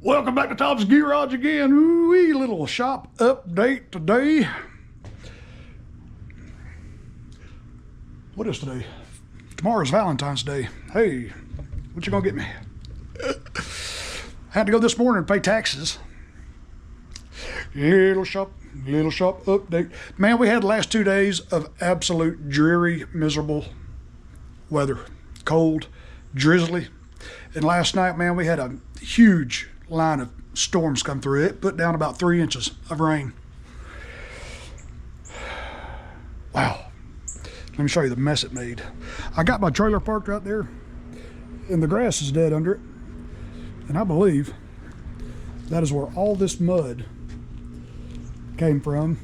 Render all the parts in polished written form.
Welcome back to Tom's Garage again. Ooh-wee, little shop update today. What is today? Tomorrow's Valentine's Day. Hey, what you gonna get me? Had to go this morning and pay taxes. Little shop update. Man, we had the last 2 days of absolute dreary, miserable weather. Cold, drizzly. And last night, man, we had a huge line of storms come through. It put down about 3 inches of rain. Wow. Let me show you the mess it made. I got my trailer parked right there, and the grass is dead under it. And I believe that is where all this mud came from.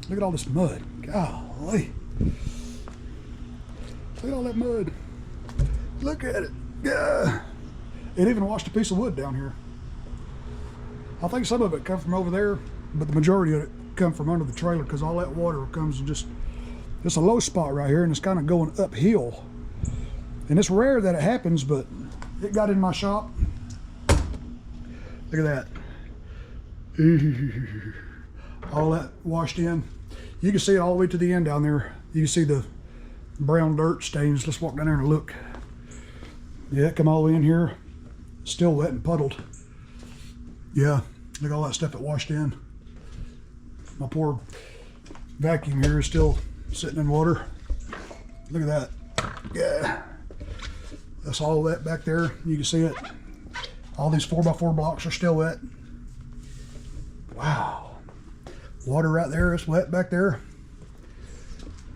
Look at all this mud. Golly. Look at all that mud. Look at it. Yeah. It even washed a piece of wood down here. I think some of it come from over there, but the majority of it come from under the trailer because all that water comes and just, it's a low spot right here and it's kind of going uphill. And it's rare that it happens, but it got in my shop. Look at that. All that washed in. You can see it all the way to the end down there. You can see the brown dirt stains. Let's walk down there and look. Yeah, it come all the way in here. Still wet and puddled. Yeah, look at all that stuff that washed in. My poor vacuum here is still sitting in water. Look at that. Yeah. That's all that back there. You can see it. All these 4x4 blocks are still wet. Wow. Water right there, it's wet back there.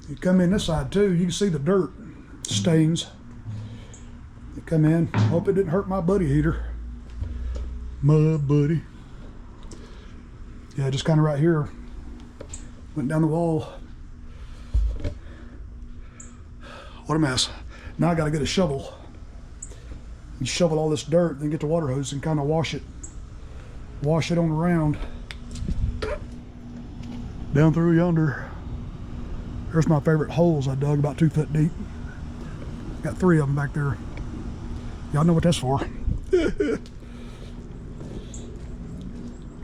You come in this side too, you can see the dirt stains. You come in, hope it didn't hurt my buddy heater. My buddy. Yeah, just kind of right here. Went down the wall. What a mess. Now I gotta get a shovel and shovel all this dirt, then get the water hose and kind of wash it on around. Down through yonder. There's my favorite holes I dug, about 2 foot deep. Got 3 of them back there. Y'all know what that's for.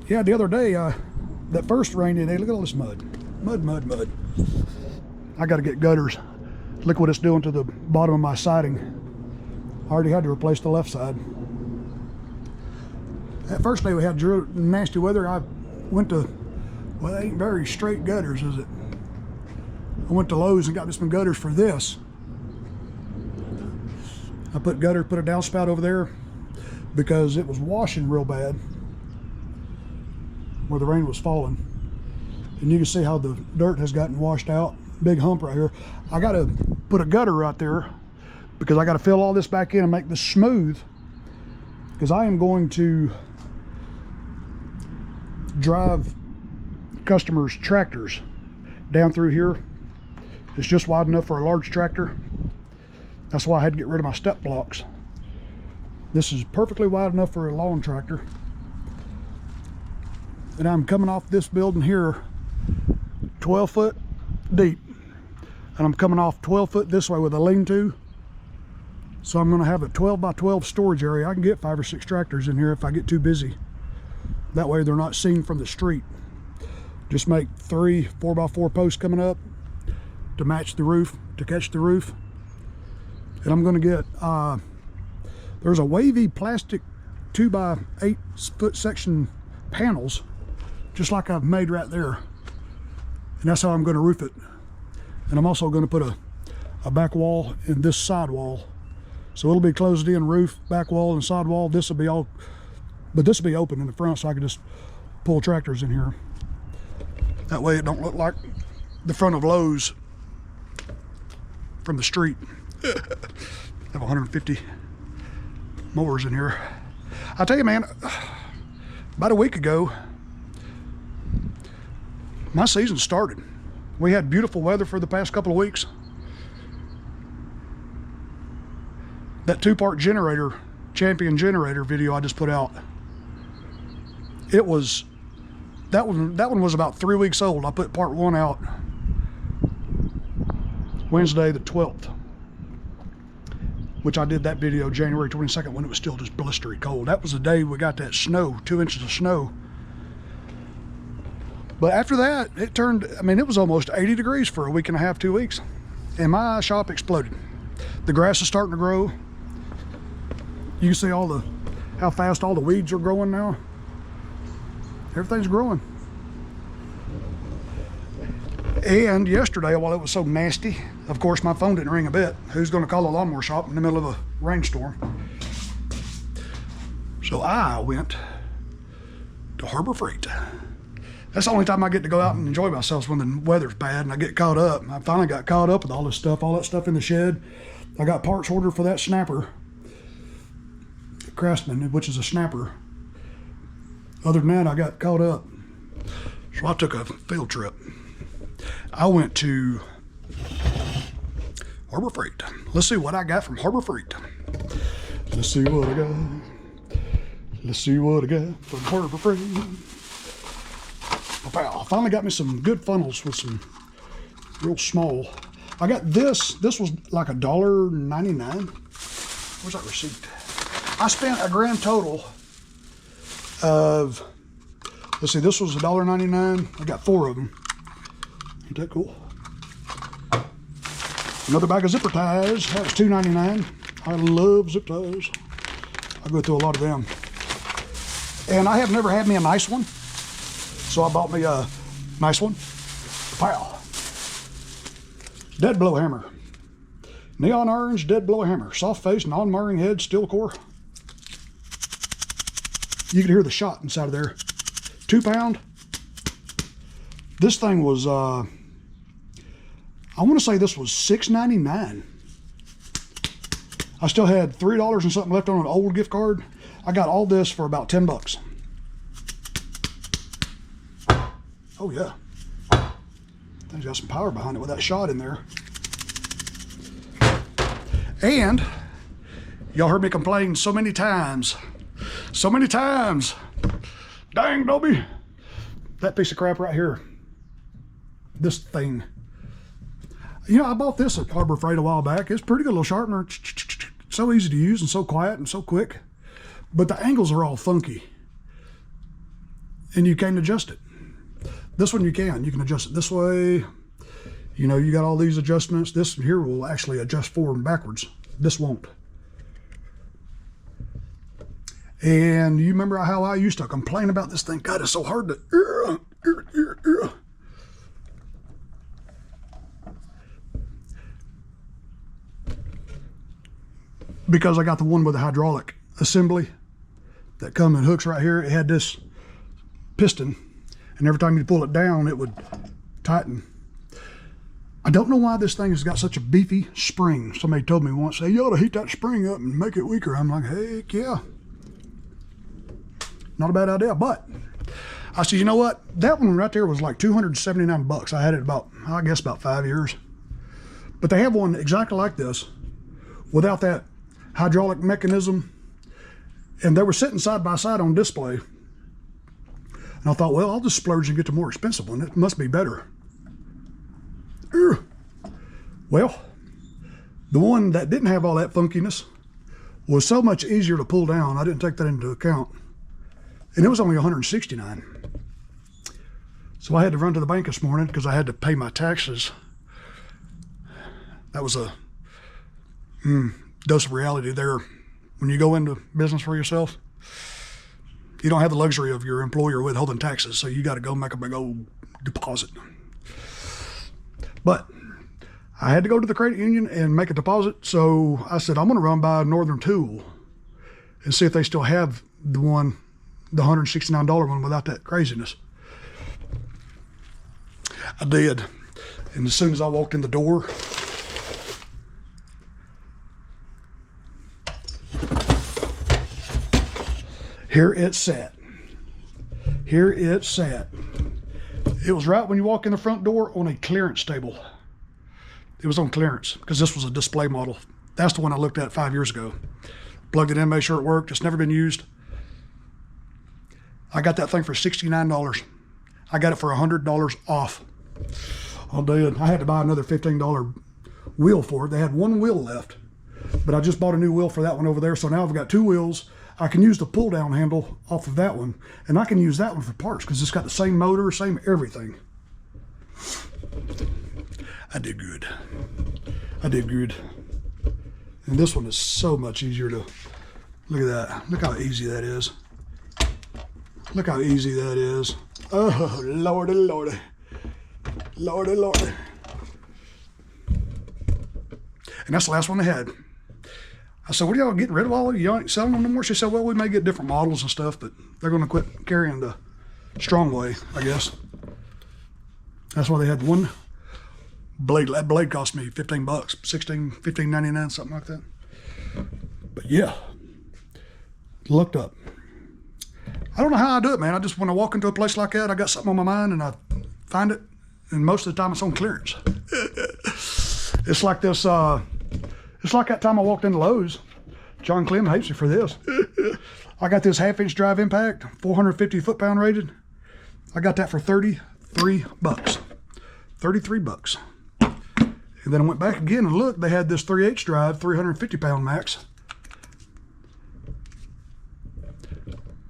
Yeah, the other day, that first rain today, look at all this mud. Mud. I gotta get gutters. Look what it's doing to the bottom of my siding. I already had to replace the left side. That first day we had nasty weather, I went to, well, it ain't very straight gutters, is it? I went to Lowe's and got me some gutters for this. I put a downspout over there because it was washing real bad where the rain was falling. And you can see how the dirt has gotten washed out. Big hump right here. I got to put a gutter right there because I got to fill all this back in and make this smooth, because I am going to drive customers' tractors down through here. It's just wide enough for a large tractor. That's why I had to get rid of my step blocks. This is perfectly wide enough for a lawn tractor. And I'm coming off this building here 12 foot deep. And I'm coming off 12 foot this way with a lean-to. So I'm gonna have a 12 by 12 storage area. I can get 5 or 6 tractors in here if I get too busy. That way they're not seen from the street. Just make 3 4x4 posts coming up to match the roof, to catch the roof. And I'm gonna get, there's a wavy plastic 2 by 8 foot section panels, just like I've made right there. And that's how I'm gonna roof it. And I'm also gonna put a back wall in this side wall. So it'll be closed in roof, back wall and side wall. This will be all, but this will be open in the front so I can just pull tractors in here. That way it don't look like the front of Lowe's from the street. I have 150 mowers in here. I tell you, man, about a week ago, my season started. We had beautiful weather for the past couple of weeks. That 2-part generator, champion generator video I just put out, it was, that one was about 3 weeks old. I put part 1 out Wednesday the 12th. which I did that video January 22nd when it was still just blistery cold. That was the day we got that snow, 2 inches of snow. But after that, it turned, I mean, it was almost 80 degrees for a week and a half, 2 weeks. And my shop exploded. The grass is starting to grow. You can see how fast all the weeds are growing now. Everything's growing. And yesterday, while it was so nasty, of course, my phone didn't ring a bit. Who's going to call a lawnmower shop in the middle of a rainstorm? So I went to Harbor Freight. That's the only time I get to go out and enjoy myself, when the weather's bad and I get caught up. I finally got caught up with all this stuff, all that stuff in the shed. I got parts ordered for that snapper, Craftsman, which is a snapper. Other than that, I got caught up. So I took a field trip. I went to Harbor Freight. Let's see what I got from Harbor Freight. Let's see what I got. Let's see what I got from Harbor Freight. I finally got me some good funnels with some real small. I got this. This was like $1.99. Where's that receipt? I spent a grand total of, let's see, this was $1.99. I got 4 of them. Ain't that cool? Another bag of zipper ties. That was $2.99. I love zip ties. I go through a lot of them. And I have never had me a nice one, so I bought me a nice one. Wow. Dead blow hammer. Neon orange dead blow hammer. Soft face, non-marring head, steel core. You can hear the shot inside of there. 2 pound. This thing was, I want to say this was $6.99. I still had $3 and something left on an old gift card. I got all this for about 10 bucks. Oh yeah. Thing's got some power behind it with that shot in there. And y'all heard me complain so many times. So many times. Dang, Dobie. That piece of crap right here. This thing. You know, I bought this at Harbor Freight a while back. It's a pretty good little sharpener. So easy to use and so quiet and so quick. But the angles are all funky. And you can't adjust it. This one you can. You can adjust it this way. You know, you got all these adjustments. This here will actually adjust forward and backwards. This won't. And you remember how I used to complain about this thing? God, it's so hard to... Because I got the one with the hydraulic assembly that come in hooks right here. It had this piston, and every time you pull it down, it would tighten. I don't know why this thing has got such a beefy spring. Somebody told me once, hey, you ought to heat that spring up and make it weaker. I'm like, heck yeah. Not a bad idea, but I said, you know what? That one right there was like 279 bucks. I had it about, I guess, about 5 years. But they have one exactly like this without that hydraulic mechanism. And they were sitting side by side on display. And I thought, well, I'll just splurge and get the more expensive one. It must be better. Well, the one that didn't have all that funkiness was so much easier to pull down. I didn't take that into account. And it was only $169. So I had to run to the bank this morning because I had to pay my taxes. That was a dose of reality there. When you go into business for yourself, you don't have the luxury of your employer withholding taxes, so you got to go make a big old deposit. But I had to go to the credit union and make a deposit, so I said, I'm going to run by Northern Tool and see if they still have the one, the $169 one without that craziness. I did. And as soon as I walked in the door, here it sat. Here it sat. It was right when you walk in the front door on a clearance table. It was on clearance because this was a display model. That's the one I looked at 5 years ago. Plugged it in, made sure it worked. It's never been used. I got that thing for $69. I got it for $100 off. I did. I had to buy another $15 wheel for it. They had one wheel left. But I just bought a new wheel for that one over there. So now I've got 2 wheels. I can use the pull down handle off of that one. And I can use that one for parts because it's got the same motor, same everything. I did good. I did good. And this one is so much easier to, look at that. Look how easy that is. Look how easy that is. Oh, Lordy, Lordy. Lordy, Lordy. And that's the last one they had. I said, what are y'all getting rid of all of you? Y'all ain't selling them no more? She said, well, we may get different models and stuff, but they're going to quit carrying the Strongway, I guess. That's why they had one blade. That blade cost me $15, $15.99, something like that. But yeah, looked up. I don't know how I do it, man. I just, when I walk into a place like that, I got something on my mind and I find it, and most of the time it's on clearance. It's like this, it's like that time I walked into Lowe's. John Clem hates me for this. I got this 1/2-inch drive impact, 450 foot-pound rated. I got that for $33. $33. And then I went back again and looked, they had this 3/8 drive, 350 pound max.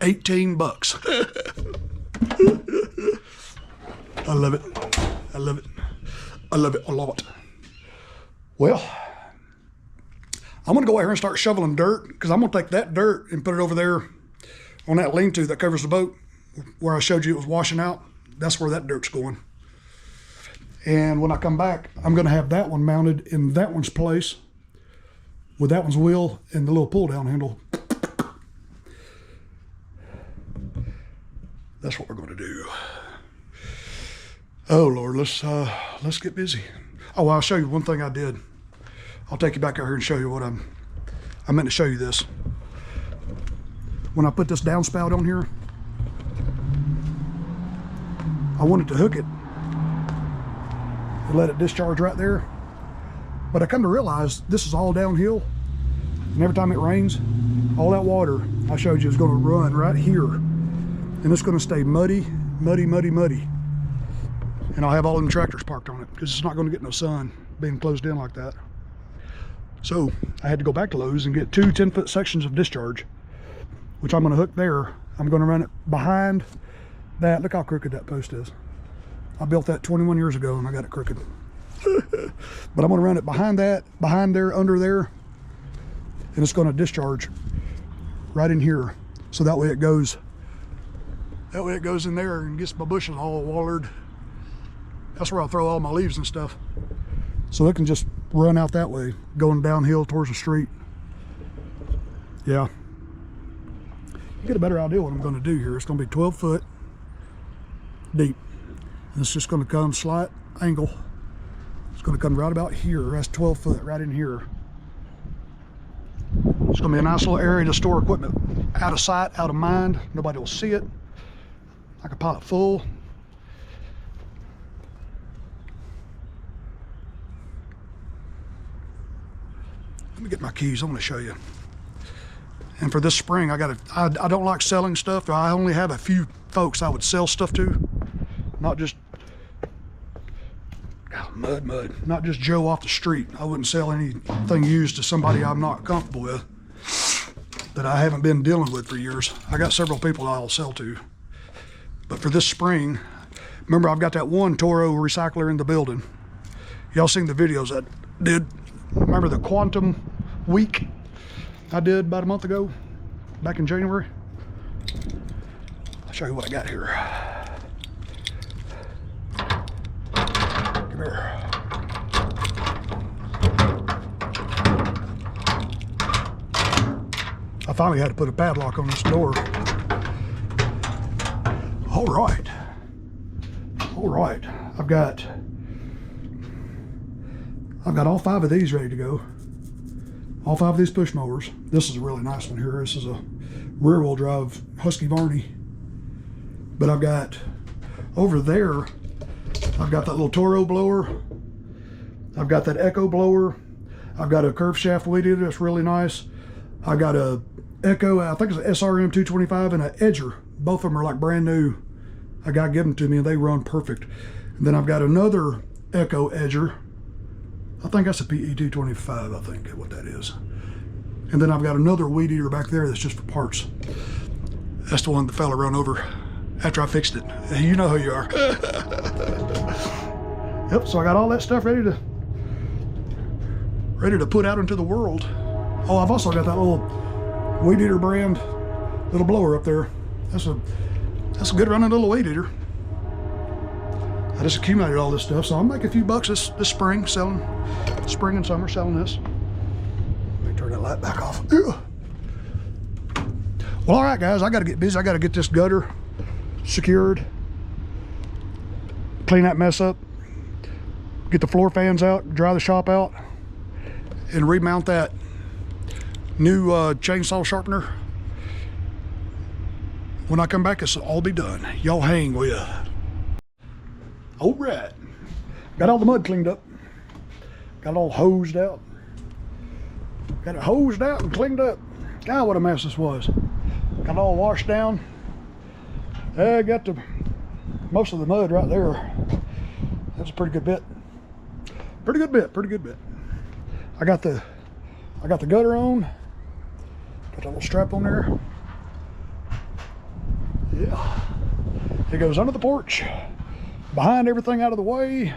$18. I love it. I love it. I love it a lot. Well, I'm gonna go out here and start shoveling dirt because I'm gonna take that dirt and put it over there on that lean-to that covers the boat where I showed you it was washing out. That's where that dirt's going. And when I come back, I'm gonna have that one mounted in that one's place with that one's wheel and the little pull-down handle. That's what we're gonna do. Oh Lord, let's get busy. Oh, I'll show you one thing I did. I'll take you back out here and show you what I meant to show you this. When I put this downspout on here, I wanted to hook it and let it discharge right there. But I come to realize this is all downhill. And every time it rains, all that water I showed you is gonna run right here. And it's gonna stay muddy, muddy, muddy, muddy. And I'll have all them tractors parked on it because it's not gonna get no sun being closed in like that. So I had to go back to Lowe's and get 2 10-foot sections of discharge, which I'm gonna hook there. I'm gonna run it behind that. Look how crooked that post is. I built that 21 years ago and I got it crooked. But I'm gonna run it behind that, behind there, under there, and it's gonna discharge right in here. So that way it goes in there and gets my bushes all watered. That's where I'll throw all my leaves and stuff. So it can just run out that way, going downhill towards the street. Yeah. You get a better idea what I'm gonna do here. It's gonna be 12 foot deep. And it's just gonna come slight angle. It's gonna come right about here. That's 12 foot right in here. It's gonna be a nice little area to store equipment. Out of sight, out of mind. Nobody will see it. I can pile it full. Let me get my keys. I want to show you. And for this spring, I don't like selling stuff. I only have a few folks I would sell stuff to, not just mud, not just Joe off the street. I wouldn't sell anything used to somebody I'm not comfortable with, that I haven't been dealing with for years. I got several people I'll sell to. But for this spring, remember I've got that one Toro recycler in the building. Y'all seen the videos I did. Remember the Quantum Week I did about a month ago, back in January? I'll show you what I got here. Come here. I finally had to put a padlock on this door. All right. All right. I've got all 5 of these ready to go. All 5 of these push mowers. This is a really nice one here. This is a rear wheel drive Husky Varney. But I've got over there, I've got that little Toro blower. I've got that Echo blower. I've got a curve shaft weed eater that's really nice. I got a Echo, I think it's an SRM 225 and an Edger. Both of them are like brand new. A guy gave them to me and they run perfect. And then I've got another Echo Edger. I think that's a PE 225, I think what that is. And then I've got another weed eater back there that's just for parts. That's the one the fella run over after I fixed it. You know who you are. Yep, so I got all that stuff ready to put out into the world. Oh, I've also got that little weed eater brand little blower up there. That's a good running little weed eater. I just accumulated all this stuff, so I'll make a few bucks this spring spring and summer selling this. Let me turn that light back off. Ugh. Well, all right, guys, I got to get busy. I got to get this gutter secured, clean that mess up, get the floor fans out, dry the shop out, and remount that new chainsaw sharpener. When I come back, this will all be done. Y'all hang with ya. All right, got all the mud cleaned up, got it all hosed out, got it hosed out and cleaned up. God, what a mess this was. Got it all washed down. I got most of the mud right there. That's a pretty good bit. Pretty good bit. I got the gutter on. Got that little strap on there. Yeah. It goes under the porch, behind everything out of the way.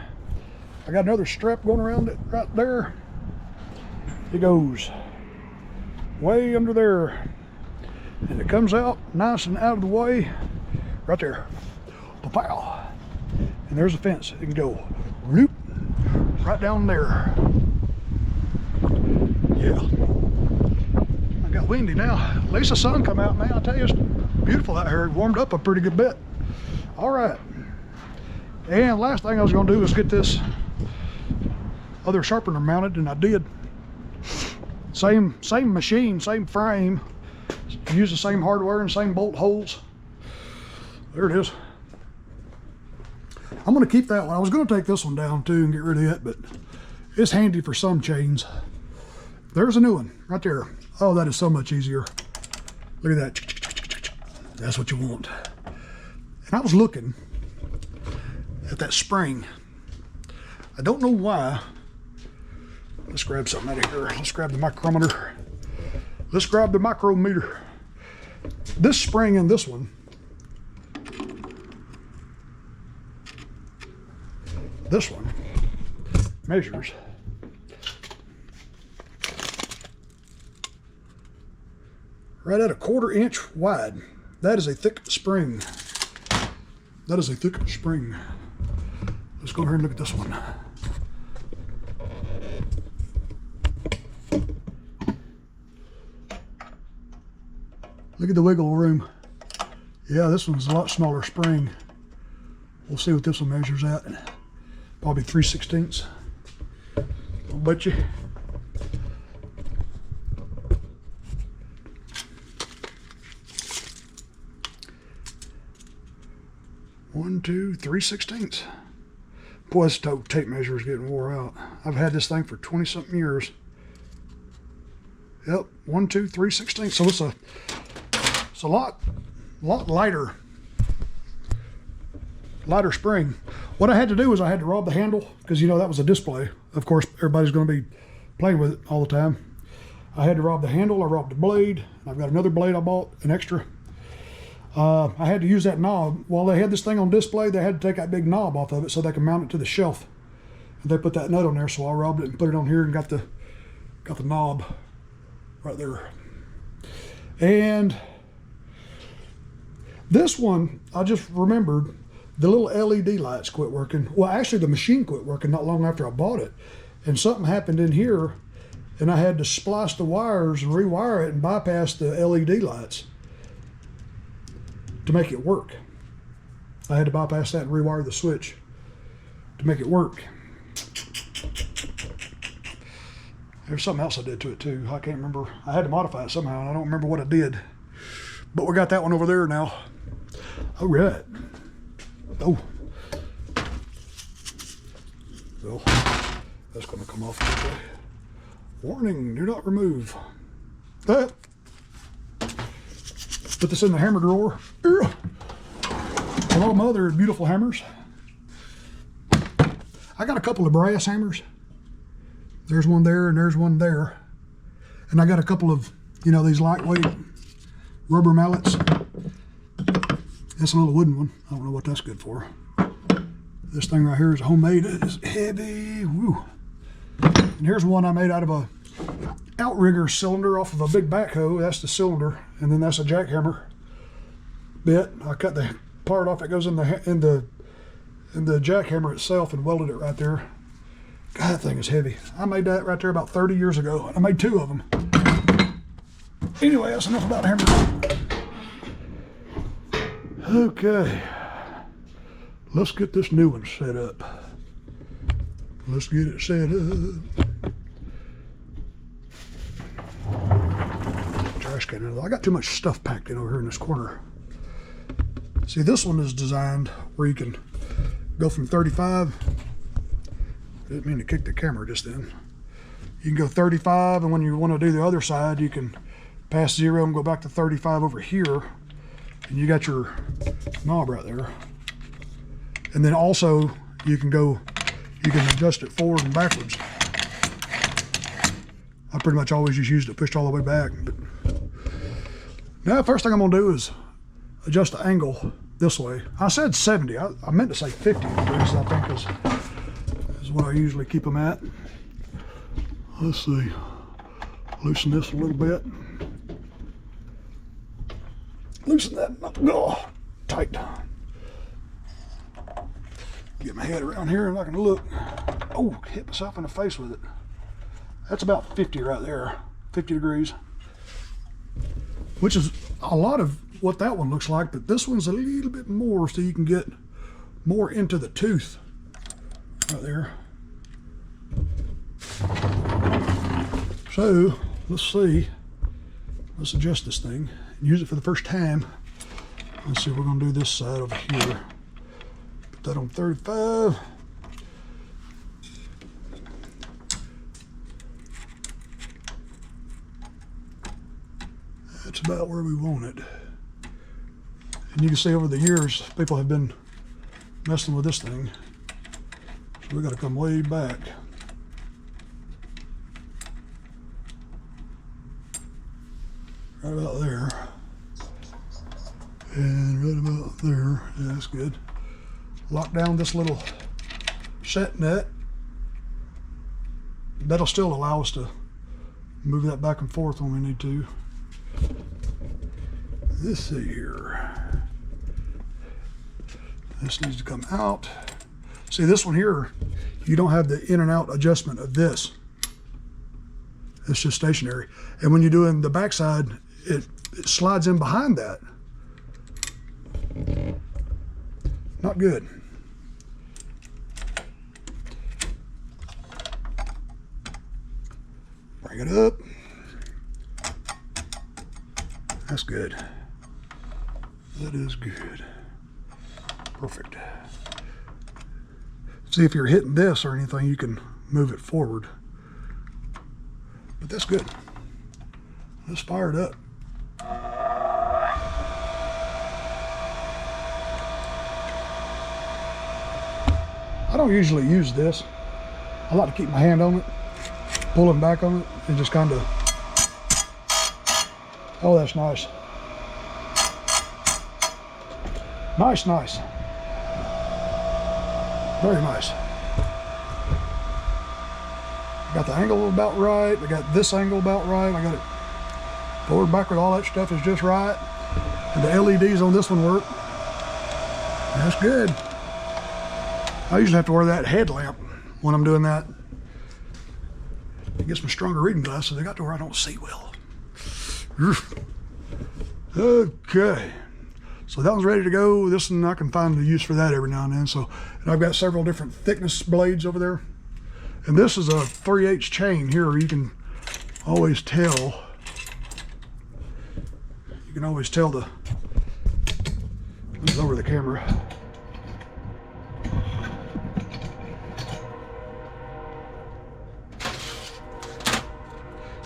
I got another strap going around it right there. It goes way under there. And it comes out nice and out of the way right there. Pow. And there's a fence. It can go whoop, right down there. Yeah. I got windy now. At least the sun come out now. I tell you, it's beautiful out here. It warmed up a pretty good bit. All right. And last thing I was going to do was get this other sharpener mounted, and I did. Same machine, same frame. Use the same hardware and same bolt holes. There it is. I'm going to keep that one. I was going to take this one down too and get rid of it, but it's handy for some chains. There's a new one right there. Oh, that is so much easier. Look at that. That's what you want. And I was looking at that spring. I don't know why. Let's grab something out of here. Let's grab the micrometer. Let's grab the micrometer. This spring and this one. This one measures right at 1/4 inch wide. That is a thick spring. That is a thick spring. Let's go over here and look at this one. Look at the wiggle room. Yeah, this one's a lot smaller spring. We'll see what this one measures at. Probably 3/16. I'll bet you. One, 2, 3/16. Boy, this tape measure is getting wore out. I've had this thing for 20-something years. Yep, 1, 2, 3/16. So it's a lot lighter spring. What I had to do is I had to rob the handle, because you know that was a display. Of course, everybody's going to be playing with it all the time. I had to rob the handle. I robbed the blade. I've got another blade I bought, an extra. I had to use that knob. While they had this thing on display, they had to take that big knob off of it so they could mount it to the shelf. And they put that nut on there, so I robbed it and put it on here and got the knob right there. And this one, I just remembered, the little LED lights quit working. Well, actually the machine quit working not long after I bought it. And something happened in here, and I had to splice the wires and rewire it and bypass the LED lights to make it work. I had to bypass that and rewire the switch to make it work. There's something else I did to it too. I can't remember. I had to modify it somehow, and I don't remember what I did. But we got that one over there now. All right. Oh. Well, that's going to come off this way. Warning, do not remove that. Put this in the hammer drawer. And all my other beautiful hammers. I got a couple of brass hammers. There's one there and there's one there. And I got a couple of, you know, these lightweight rubber mallets. That's a little wooden one. I don't know what that's good for. This thing right here is homemade. It is heavy. Woo. And here's one I made out of a outrigger cylinder off of a big backhoe. That's the cylinder, and then that's a jackhammer bit. I cut the part off that goes in the jackhammer itself and welded it right there. God, that thing is heavy. I made that right there about 30 years ago. I made 2 of them. Anyway, that's enough about hammer. Okay, let's get this new one set up. Let's get it set up. Trash can. I got too much stuff packed in over here in this corner. See, this one is designed where you can go from 35. Didn't mean to kick the camera just then. You can go 35, and when you want to do the other side, you can pass 0 and go back to 35 over here. And you got your knob right there. And then also you can adjust it forward and backwards. I pretty much always just used it pushed all the way back. But now, first thing I'm gonna do is adjust the angle this way. I said 70, I meant to say 50 degrees, I think is what I usually keep them at. Let's see, loosen this a little bit. Loosen that, oh, tight. Get my head around here and I can look. Oh, hit myself in the face with it. That's about 50 right there, 50 degrees. Which is a lot of what that one looks like, but this one's a little bit more so you can get more into the tooth right there. So, let's see. Let's adjust this thing. Use it for the first time. Let's see, we're gonna do this side over here. Put that on 35. That's about where we want it. And you can see over the years, people have been messing with this thing. So we gotta come way back. Right about there. And right about there. Yeah, that's good. Lock down this little set nut. That'll still allow us to move that back and forth when we need to. Let's see here. This needs to come out. See, this one here, you don't have the in and out adjustment of this. It's just stationary. And when you're doing the backside, it slides in behind that. Not good. Bring it up. That's good. That is good. Perfect. See, if you're hitting this or anything, you can move it forward. But that's good. Let's fire it up. I don't usually use this. I like to keep my hand on it, pulling back on it, and just kind of, oh, that's nice. Nice, nice. Very nice. Got the angle about right. I got this angle about right. I got it forward, backward, all that stuff is just right. And the LEDs on this one work. That's good. I usually have to wear that headlamp when I'm doing that. It gets me stronger reading glasses. I got to where I don't see well. Okay. So that one's ready to go. This one, I can find the use for that every now and then. So, and I've got several different thickness blades over there. And this is a 3/8 chain here. You can always tell. You can always tell the, let me lower the camera.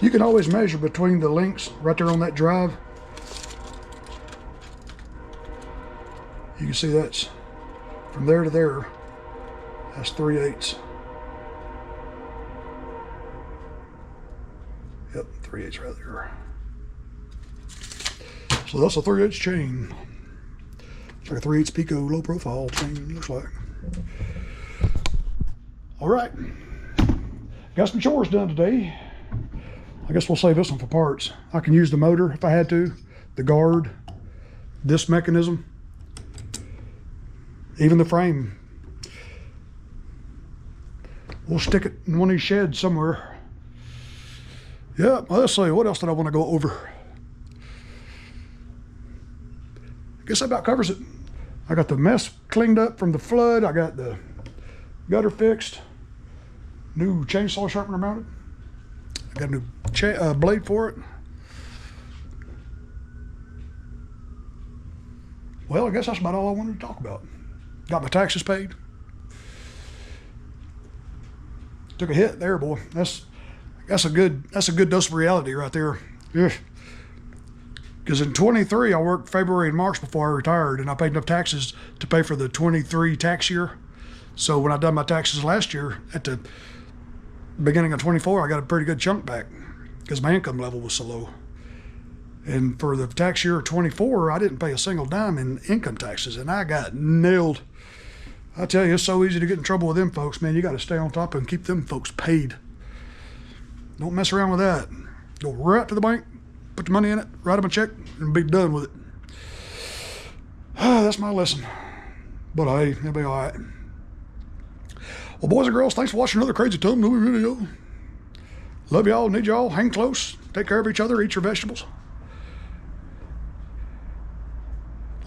You can always measure between the links right there on that drive. You can see that's from there to there. That's 3/8. Yep, 3/8 right there. So that's a 3/8 chain. It's like a 3/8 Pico low profile chain, looks like. All right, got some chores done today. I guess we'll save this one for parts. I can use the motor if I had to, the guard, this mechanism, even the frame. We'll stick it in one of these sheds somewhere. Yeah, let's see, what else did I want to go over? I guess that about covers it. I got the mess cleaned up from the flood. I got the gutter fixed. New chainsaw sharpener mounted. I got a new blade for it. Well, I guess that's about all I wanted to talk about. Got my taxes paid. Took a hit there, boy. That's a good dose of reality right there. Yeah. Because in 23, I worked February and March before I retired, and I paid enough taxes to pay for the 23 tax year. So when I done my taxes last year, at the beginning of 24, I got a pretty good chunk back because my income level was so low. And for the tax year of 24, I didn't pay a single dime in income taxes, and I got nailed. I tell you, it's so easy to get in trouble with them folks, man. You got to stay on top and keep them folks paid. Don't mess around with that. Go right to the bank, put the money in it, write them a check, and be done with it. That's my lesson. But hey, it'll be all right. Well, boys and girls, thanks for watching another Crazy Tom movie video. Love y'all, need y'all, hang close, take care of each other, eat your vegetables.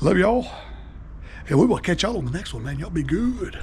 Love y'all, and we will catch y'all on the next one, man. Y'all be good.